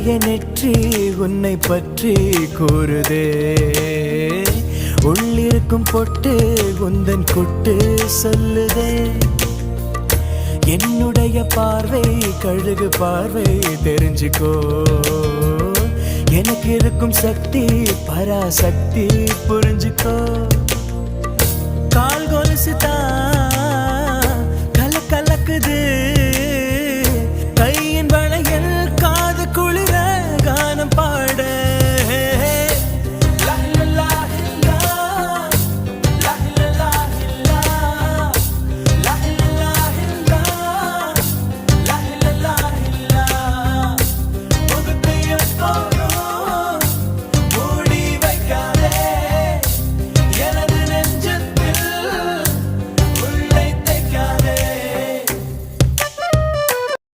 என்னுடைய நெற்றி உன்னை பற்றி கூறுதே. உள்ளிருக்கும் பொட்டு உந்தன் குட்டு சொல்லுதே. என்னுடைய பார்வை கழுகு பார்வை தெரிஞ்சுக்கோ. எனக்கு இருக்கும் சக்தி பராசக்தி புரிஞ்சுக்கோ. கால் கொலுசு தான்